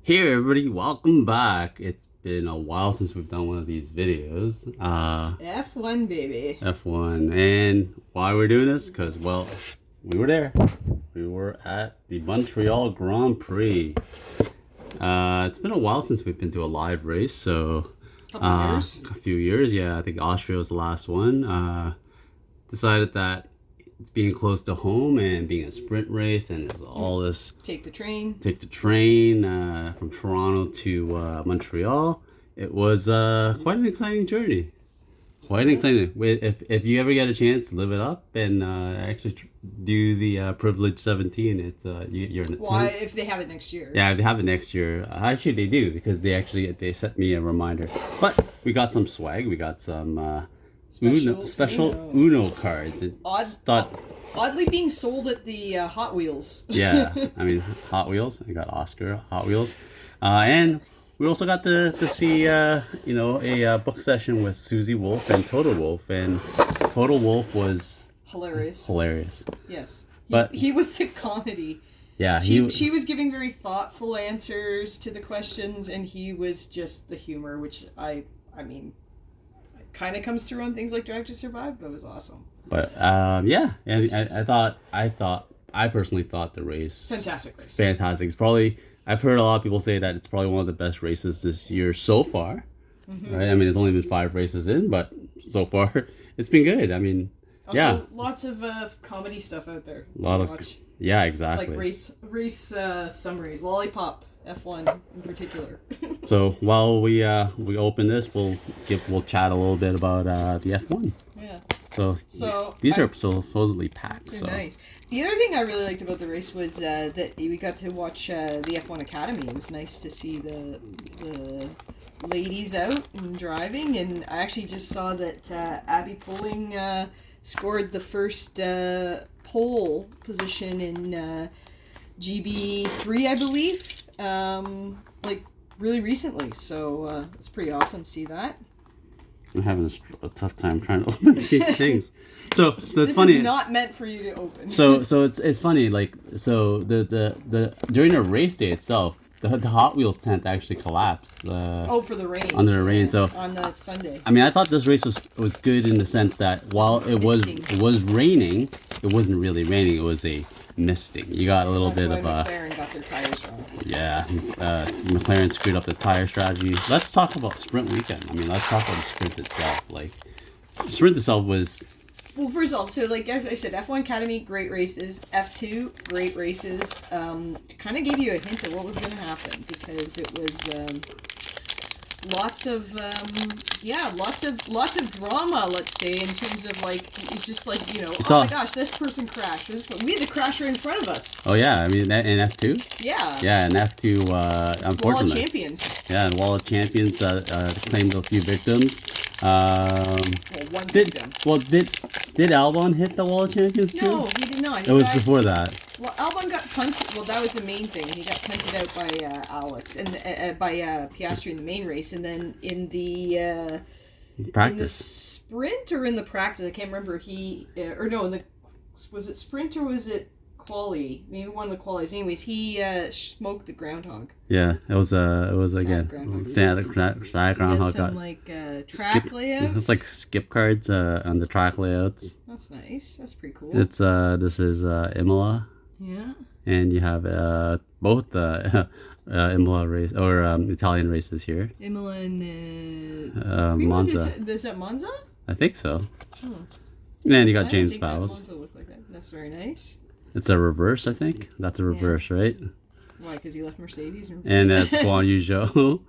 Hey everybody, welcome back. It's been a while since we've done one of these videos. F1 baby. F1. And why we're doing this? Because, well, we were there. We were at the Montreal Grand Prix. It's been a while since we've been to a live race, so... A few years, yeah. I think Austria was the last one. Decided that it's being close to home and being a sprint race, and there's all this... Take the train from Toronto to Montreal. It was quite an exciting journey. Quite exciting. If you ever get a chance, live it up and actually do the Privilege 17. It's you're in the Why if they have it next year? Yeah, they have it next year. Actually, they do because they sent me a reminder. But we got some swag. We got some special Uno cards. And Oddly being sold at the Hot Wheels. Yeah, I mean Hot Wheels. I got Oscar Hot Wheels, and we also got to see a book session with Susie Wolf and Total Wolf, and Total Wolf was hilarious. Yes, but he was the comedy. Yeah, she was giving very thoughtful answers to the questions, and he was just the humor, which I mean, kind of comes through on things like Drive to Survive, but it was awesome. But yeah, and I personally thought the race fantastic race. Fantastic. It's probably, I've heard a lot of people say that it's probably one of the best races this year so far. Mm-hmm. Right? I mean, it's only been 5 races in, but so far it's been good. I mean, also, yeah, lots of comedy stuff out there. Yeah, exactly. Like race summaries, Lollipop F1 in particular. So while we open this, we'll chat a little bit about the F1. Yeah. So these are supposedly packed. So nice. The other thing I really liked about the race was that we got to watch the F1 Academy. It was nice to see the ladies out and driving, and I actually just saw that Abby Pulling scored the first pole position in GB3, I believe, like really recently. So it's pretty awesome to see that. I'm having a tough time trying to open these things. So it's this funny. This is not meant for you to open. So it's funny. Like, so the during the race day itself, the Hot Wheels tent actually collapsed. For the rain. Under the rain. So on the Sunday. I mean, I thought this race was good in the sense that while it was raining, it wasn't really raining. It was a misting. You got a little bit of McLaren got their tires wrong. Yeah, McLaren screwed up the tire strategy. Let's talk about sprint weekend. I mean, let's talk about the sprint itself. Like, the sprint itself was... Well, first of all, so like as I said, F1 Academy, great races. F2, great races. Kind of gave you a hint of what was going to happen because it was lots of drama. Let's say in terms of like it's just like oh my gosh, this person crashed. We had the crasher in front of us. Oh yeah, I mean in F2. Yeah. Yeah, in F2, unfortunately. Wall of Champions. Yeah, the Wall of Champions claimed a few victims. One victim. Did Albon hit the Wall of Champions too? No, he did not. It was before that. Well, Albon got punted. Well, that was the main thing. He got punted out by Alex and by Piastri in the main race, and then in the practice. In the sprint or in the practice, I can't remember. Was it sprint or was it quali? Maybe one of the qualies. Anyways, he smoked the groundhog. Yeah, it was again sad groundhog. Some track layouts. It's like skip cards on the track layouts. That's nice. That's pretty cool. It's this is Imola. Yeah. And you have both the Imola race or Italian races here. Imola and Monza. Is that Monza? I think so. Oh. And then you got James Fowles. Monza looked like that. That's very nice. It's a reverse, I think. That's a reverse, right? Why? Because he left Mercedes. And that's Guan Yu Zhou.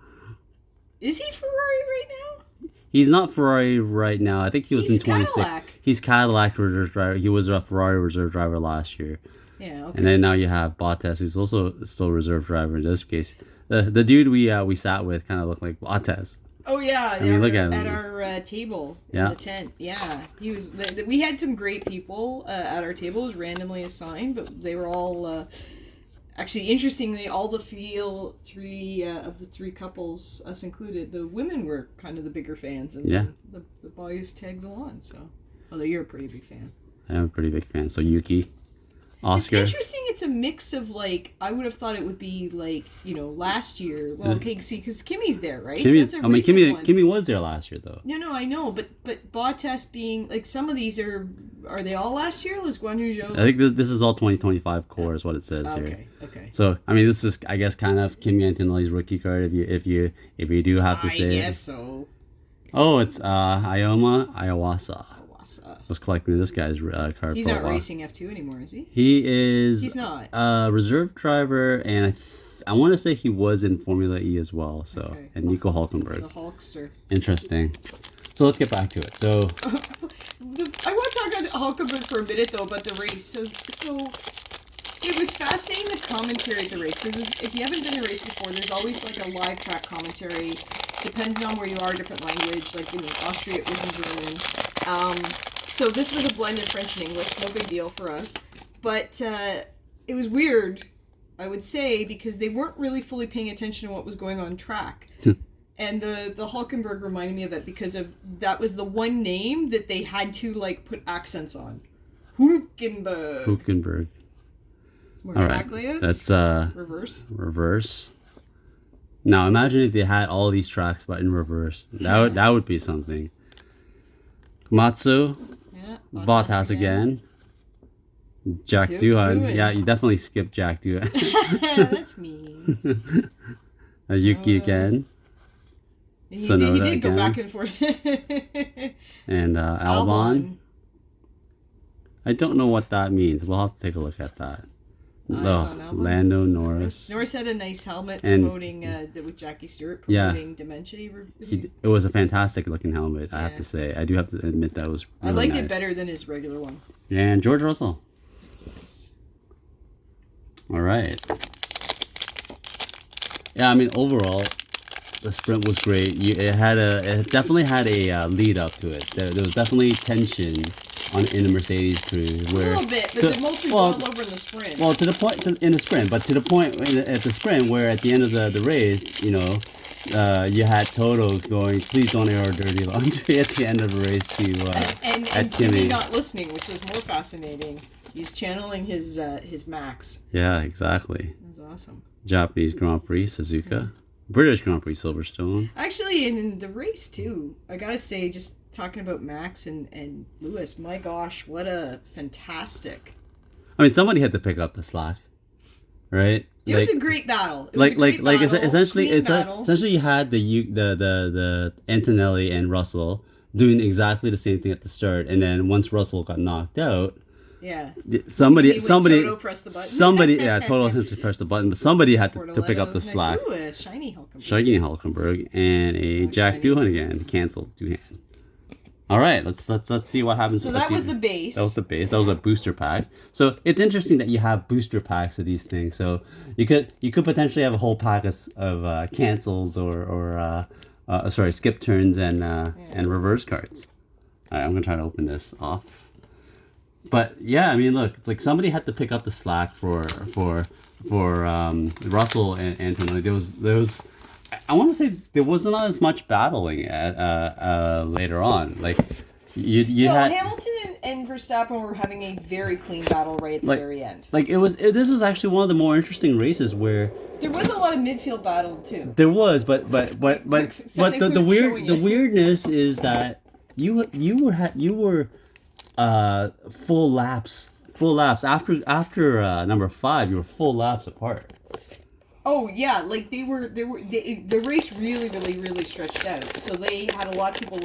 Is he Ferrari right now? He's not Ferrari right now. I think he was in 26. Cadillac. He's Cadillac reserve driver. He was a Ferrari reserve driver last year. Yeah, okay. And then now you have Bottas, who's also still reserve driver in this case. The dude we sat with kind of looked like Bottas. Oh yeah, I mean, look at him. At our table in the tent. Yeah, he was. We had some great people at our table. It was randomly assigned, but they were all actually interestingly all the three of the 3 couples, us included. The women were kind of the bigger fans, and the boys tagged along. So, although you're a pretty big fan. I'm a pretty big fan. So Yuki. Oscar. It's interesting. It's a mix of like I would have thought it would be like last year. Well, okay, see, because Kimmy's there, right? Kimmy's, So that's a recent one. Kimmy was there last year though. No, I know, but Bottas being like some of these are they all last year? Les Guan Yu Zhou? I think this is all 2025 core is what it says here. Okay. So I mean, this is I guess kind of Kimi Antonelli's rookie card if you do have to say. I guess so. Oh, it's Iwasa. Was collecting this guy's card. He's not racing F2 anymore, is he? He is. He's not. Reserve driver, and I want to say he was in Formula E as well. So Okay. And Nico Hulkenberg. The Hulkster. Interesting. So let's get back to it. So I want to talk about Hulkenberg for a minute though about the race. So it was fascinating the commentary at the race. So if you haven't done a race before, there's always like a live track commentary, depending on where you are, different language. Like in Austria, it was in German. So this was a blend of French and English, no big deal for us. But it was weird, I would say, because they weren't really fully paying attention to what was going on track. And the Hulkenberg reminded me of it because that was the one name that they had to like put accents on. Hulkenberg. It's more track layouts. That's reverse. Now imagine if they had all these tracks but in reverse. That would be something. Matsu. Yeah. Bottas again. Jack Doohan. Yeah, you definitely skipped Jack Doohan. That's mean. Yuki again. He did go back and forth. And Albon. I don't know what that means. We'll have to take a look at that. Lando Norris. Norris had a nice helmet promoting with Jackie Stewart promoting dementia. It was a fantastic looking helmet, I have to say. I do have to admit that was really I liked nice. it better than his regular one. And George Russell. Nice. All right. Yeah, I mean overall, the sprint was great. It definitely had a lead up to it. There was definitely tension in the Mercedes crew, where a little bit, but they mostly balled over in the sprint. Well, to the point in the sprint, but to the point at the sprint where at the end of the race, you had Toto going, "Please don't air our dirty laundry" at the end of the race and Kimi not listening, which was more fascinating. He's channeling his Max. Yeah, exactly. That was awesome. Japanese Grand Prix, Suzuka. British Grand Prix, Silverstone. Actually, in the race too, I gotta say, just talking about Max and Lewis, my gosh, what a fantastic. I mean, somebody had to pick up the slack, right? It was a great battle. Essentially you had the Antonelli and Russell doing exactly the same thing at the start, and then once Russell got knocked out, somebody Toto pressed the button. Toto essentially pressed the button, but somebody had to pick up the slack. Ooh, a shiny Hulkenberg. And a Jack Doohan again, canceled Doohan. All right, let's see what happens. So that was the base. That was the base. That was a booster pack. So it's interesting that you have booster packs of these things. So you could potentially have a whole pack of cancels or skip turns and reverse cards. All right, I'm gonna try to open this off. But yeah, I mean, look, it's like somebody had to pick up the slack for Russell and Antonelli. There was. I want to say there wasn't as much battling later on. Like you had Hamilton and Verstappen were having a very clean battle right at the very end. Like this was actually one of the more interesting races where there was a lot of midfield battle too. There was, but the weirdness is that you were full laps after number 5. You were full laps apart. Oh yeah, like the race really stretched out. So they had a lot of people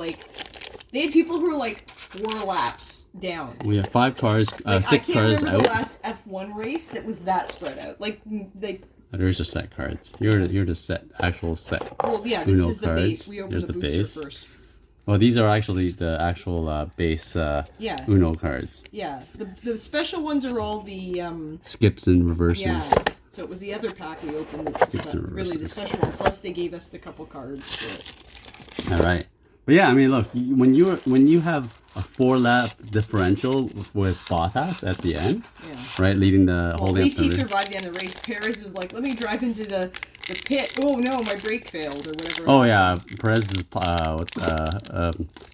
they had people who were like 4 laps down. We have 5 cars, 6 cars out. I can't remember the last F1 race that was that spread out. There's just set cards. You're the actual set. Well, yeah, this Uno is the cards. base. We opened the booster first. Well, these are actually the actual base Uno cards. Yeah, the special ones are all the skips and reverses. Yeah. So it was the other pack we opened. Really the special one. Plus they gave us the couple cards for it. All right, but yeah, I mean, look, when you have a 4-lap differential with Bottas at the end, right, leading the whole. At least he survived the end of the race. Perez is like, let me drive into the pit. Oh no, my brake failed or whatever. Oh yeah, Perez's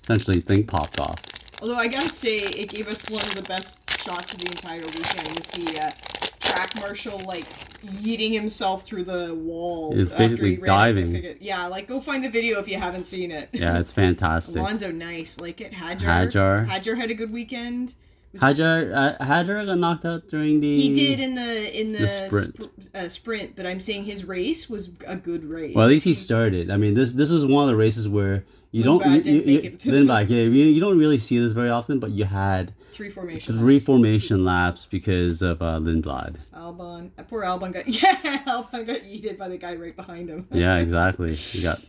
essentially thing popped off. Although I gotta say, it gave us one of the best shot to the entire weekend with the track marshal like yeeting himself through the wall. It's after basically he ran diving. to pick it. Yeah, like go find the video if you haven't seen it. Yeah, it's fantastic. Alonso, nice. Like it. Hajar had a good weekend. Hajar got knocked out during the. He did in the sprint. Sprint, but I'm saying his race was a good race. Well, at least he started. I mean, this is one of the races where you don't you don't really see this very often, but you had three formation laps because of Lindblad. Poor Albon got yeeted by the guy right behind him. Yeah, exactly. You got,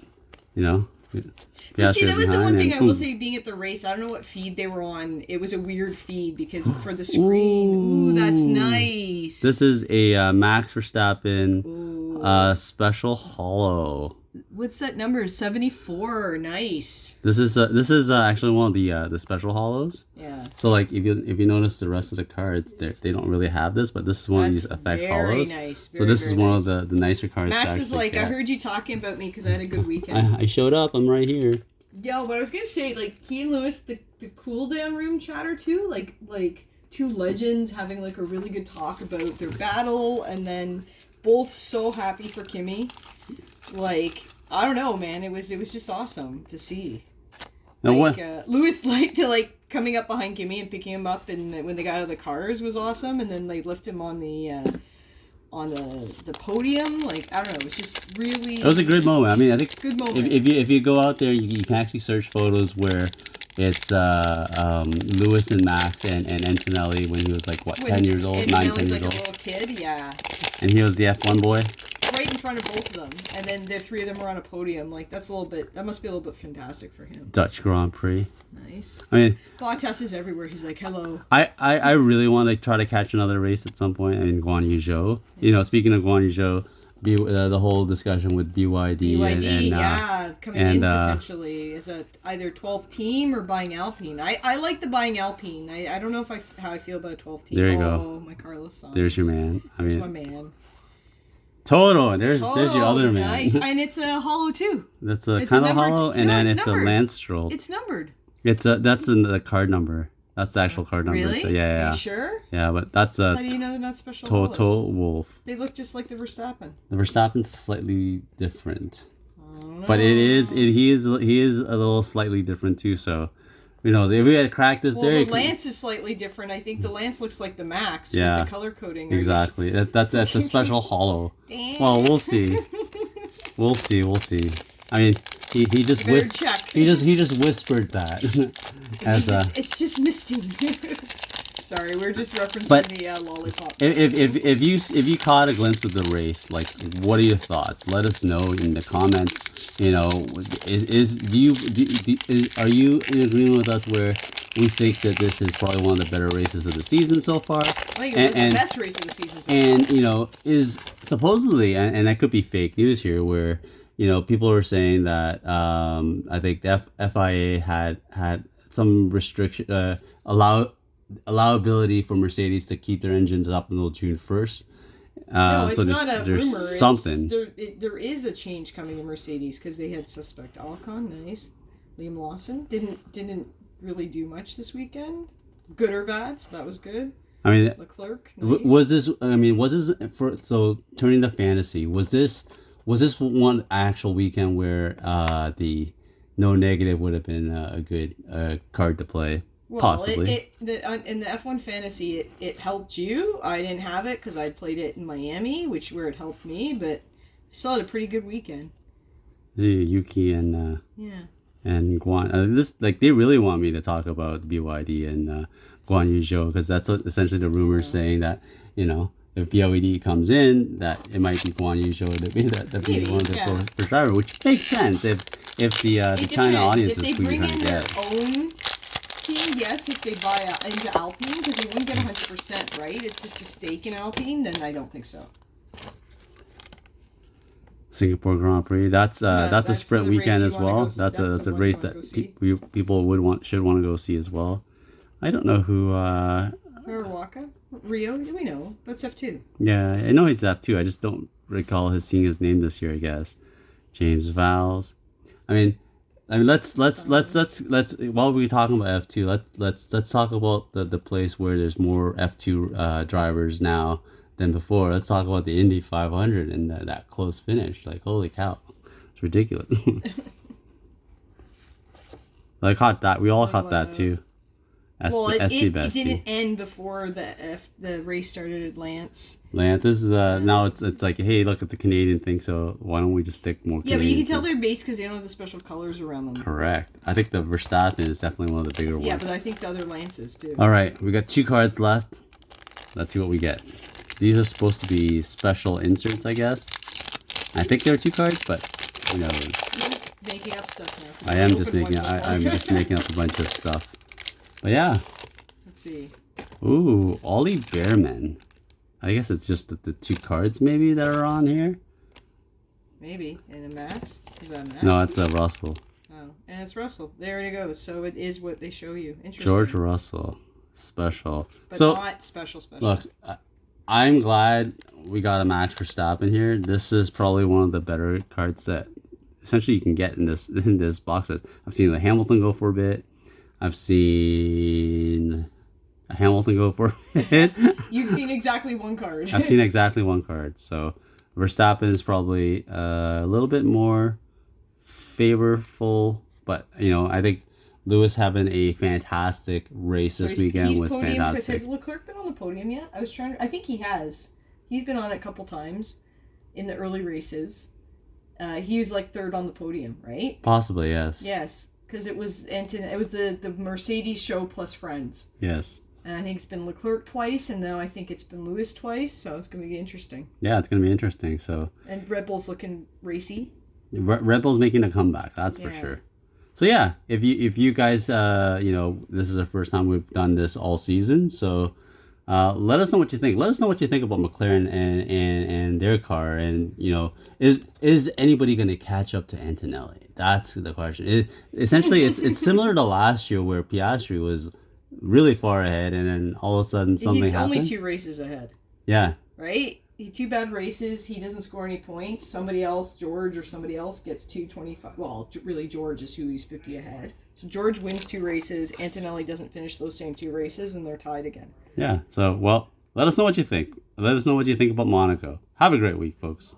But see, that was the one thing I will say, being at the race, I don't know what feed they were on. It was a weird feed because for the screen, ooh, that's nice. This is a Max Verstappen special holo. What's that number? 74. Nice. This is actually one of the special holos. Yeah. So like if you notice the rest of the cards, they don't really have this, but this is one of these effects holos. Nice. So this is one of the nicer cards. Max is like, I heard you talking about me because I had a good weekend. I showed up. I'm right here. Yo, but I was gonna say, like, he and Lewis, the cool down room chatter too, like two legends having like a really good talk about their battle, and then both so happy for Kimmy. Like, I don't know, man. It was just awesome to see. Now like, Lewis liked coming up behind Kimmy and picking him up, and when they got out of the cars was awesome, and then they lift him on the podium. Like, I don't know, it was just really. It was a good moment. I mean, I think good moment. If you go out there, you can actually search photos where it's Lewis and Max and Antonelli when he was like 10 years old, 10 years like old. A little kid, yeah. And he was the F1 boy. Right in front of both of them, and then the three of them were on a podium. Like, that must be a little bit fantastic for him. Dutch Grand Prix. Nice. I mean, Bottas is everywhere. He's like, hello. I really want to try to catch another race at some point in Guan Yu Zhou. Yeah. Speaking of Guan Yu Zhou, the whole discussion with BYD and coming in potentially as a either 12 team or buying Alpine. I like the buying Alpine. I don't know how I feel about 12 team. There you go. Oh, my Carlos Sainz. There's your man. There's my man. Toto, there's your other man. Nice. And it's a holo too. That's a kind of holo, and then it's numbered. A Lance Stroll. It's numbered. That's in the card number. That's the actual card number. Really? So, yeah. Are you sure? Yeah, but that's a. How do you know they're not special? Toto Wolf. They look just like the Verstappen. The Verstappen's slightly different. But he is a little slightly different too. So. Who knows? If we had cracked this there... the Lance is slightly different. I think the Lance looks like the Max with the color coding. Exactly. That's a special holo. Damn. Well, we'll see. We'll see. I mean, he just he just whispered that. It's just misting. Sorry, we're just referencing the lollipop. If you caught a glimpse of the race, like, what are your thoughts? Let us know in the comments. Are you in agreement with us where we think that this is probably one of the better races of the season so far? I think it was the best race of the season so far. And is supposedly, and that could be fake news here, where people are saying that I think the FIA had some restriction allowability for Mercedes to keep their engines up until June 1st. No, it's so not a rumor. Something. There is a change coming to Mercedes because they had suspect Ocon. Nice. Liam Lawson didn't really do much this weekend. Good or bad, so that was good. I mean, Leclerc. Nice. Was this turning to fantasy? Was this one actual weekend where the no negative would have been a good card to play? Well, possibly. In the F1 Fantasy, it helped you. I didn't have it because I played it in Miami, where it helped me, but I still had a pretty good weekend. Yuki and Guan. They really want me to talk about BYD and Guan Yu Zhou because that's essentially the rumors saying that if BYD comes in, that it might be Guan Yu Zhou that be one of the first driver, which makes sense if the China audience is who you're trying to get. Own team, yes, if they buy into Alpine, because they wouldn't get 100%, right? It's just a stake in Alpine, then I don't think so. Singapore Grand Prix. That's a sprint weekend as well. That's a race that people should want to go see as well. I don't know who. Hirawaka? Rio? We know. That's F2. Yeah, I know he's F2. I just don't recall seeing his name this year. I guess James Vowles. I mean, I mean, let's while we're talking about F2, let's talk about the place where there's more F2 drivers now than before. Let's talk about the Indy 500 and that close finish. Like, holy cow, it's ridiculous. I caught that. We all caught that too. It didn't end before the race started. Lance, this is now it's like, hey, look, it's a Canadian thing, so why don't we just stick more? Yeah, Canadian but you can tell things? they're based because they don't have the special colors around them. Correct. I think the Verstappen is definitely one of the bigger ones. Yeah, but I think the other Lances too. All right, we got 2 cards left. Let's see what we get. These are supposed to be special inserts, I guess. I think there are 2 cards, but who knows? You're just making up stuff now. I'm just making up a bunch of stuff. But yeah. Let's see. Ooh, Ollie Behrman. I guess it's just the 2 cards maybe that are on here. Maybe. And a Max? Is that a Max? No, it's a Russell. Oh, and it's Russell. There it goes. So it is what they show you. Interesting. George Russell. Special. But so, not special. Look, I'm glad we got a Max Verstappen here. This is probably one of the better cards that essentially you can get in this box. I've seen the Hamilton go for a bit. I've seen a Hamilton go for a bit. You've seen exactly 1 card. I've seen exactly 1 card. So Verstappen is probably a little bit more favorable, but I think Lewis having a fantastic race this weekend was fantastic. Has Leclerc been on the podium yet? I think he has. He's been on it a couple times in the early races. He was like 3rd on the podium, right? Possibly, yes. Yes, because it was the Mercedes show plus friends. Yes. And I think it's been Leclerc twice, and now I think it's been Lewis twice. So it's going to be interesting. Yeah, it's going to be interesting. So. And Red Bull's looking racy. Red Bull's making a comeback. That's for sure. So yeah, if you guys, this is the first time we've done this all season. So let us know what you think. Let us know what you think about McLaren and their car. And is anybody going to catch up to Antonelli? That's the question. Essentially, it's similar to last year where Piastri was really far ahead, and then all of a sudden something happened. He's only 2 races ahead. Yeah. Right? 2 bad races. He doesn't score any points. Somebody else, George or somebody else, gets 225. Well, really, George is who he's 50 ahead. So George wins 2 races. Antonelli doesn't finish those same 2 races, and they're tied again. Yeah. So, well, let us know what you think. Let us know what you think about Monaco. Have a great week, folks.